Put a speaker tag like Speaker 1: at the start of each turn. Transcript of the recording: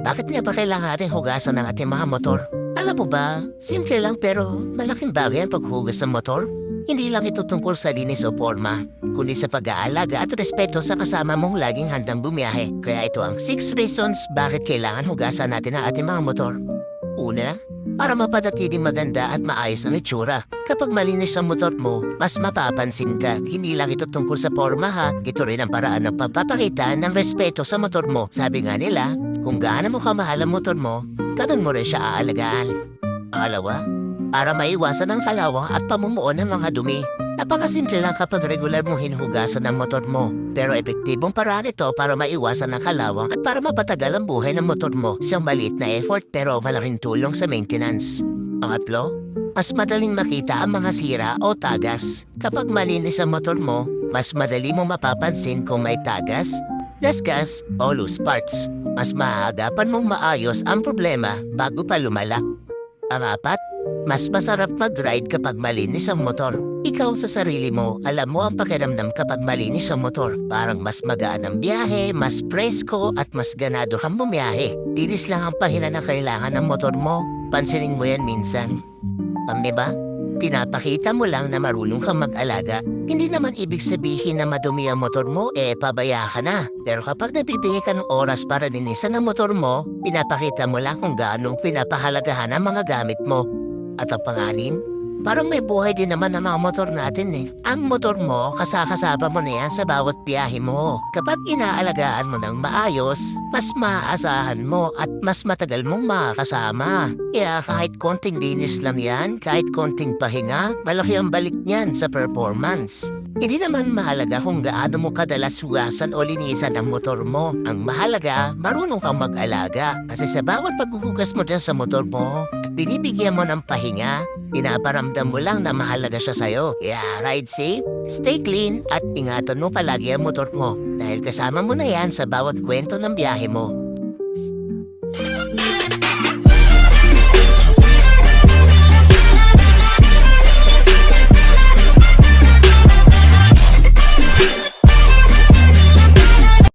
Speaker 1: Bakit nga ba kailangan natin hugasan ng ating mga motor? Alam mo ba, simple lang pero malaking bagay ang paghugas ng motor. Hindi lang ito tungkol sa linis o forma, kundi sa pag-aalaga at respeto sa kasama mong laging handang bumiyahe. Kaya ito ang 6 reasons bakit kailangan hugasan natin ang ating mga motor. Una, para mapanatiling maganda at maayos ang itsura. Kapag malinis ang motor mo, mas mapapansin ka. Hindi lang ito tungkol sa forma ha, ito rin ang paraan ng pagpapakita ng respeto sa motor mo. Sabi nga nila, kung gaano mo kamahal ang motor mo, ganun mo rin siya aalagaan. Pangalawa, para maiwasan ang kalawang at pamumuo ng mga dumi. Napakasimple lang kapag regular mong hinuhugasan ang motor mo. Pero epektibong paraan ito para maiwasan ang kalawang at para mapatagal ang buhay ng motor mo. Siyang maliit na effort pero malaking tulong sa maintenance. Pangatlo, mas madaling makita ang mga sira o tagas. Kapag malinis ang motor mo, mas madali mo mapapansin kung may tagas, gasgas o loose parts. Mas maaagapan mong maayos ang problema bago pa lumala. Pangapat, mas masarap mag-ride kapag malinis ang motor. Ikaw sa sarili mo, alam mo ang pakiramdam kapag malinis ang motor. Parang mas magaan ang biyahe, mas presko at mas ganado kang bumiyahe. Dinis lang ang pahina na kailangan ng motor mo. Pansinin mo yan minsan. Diba? Pinapakita mo lang na marunong kang mag-alaga. Hindi naman ibig sabihin na madumi ang motor mo, pabaya ka na. Pero kapag nabibigay ka ng oras para linisan ang motor mo, pinapakita mo lang kung gaano pinapahalagahan ang mga gamit mo. At ang pangalim, parang may buhay din naman ang mga motor natin eh. Ang motor mo, kasakasama mo na yan sa bawat biyahe mo. Kapag inaalagaan mo ng maayos, mas maaasahan mo at mas matagal mong makakasama. Kaya kahit konting linis lang yan, kahit konting pahinga, malaki ang balik niyan sa performance. Hindi naman mahalaga kung gaano mo kadalas hugasan o linisan ang motor mo. Ang mahalaga, marunong kang mag-alaga. Kasi sa bawat paghuhugas mo dyan sa motor mo, binibigyan mo ng pahinga, pinaparamdam mo lang na mahalaga siya sa'yo. Kaya ride safe, stay clean at ingatan mo palagi ang motor mo. Dahil kasama mo na yan sa bawat kwento ng biyahe mo.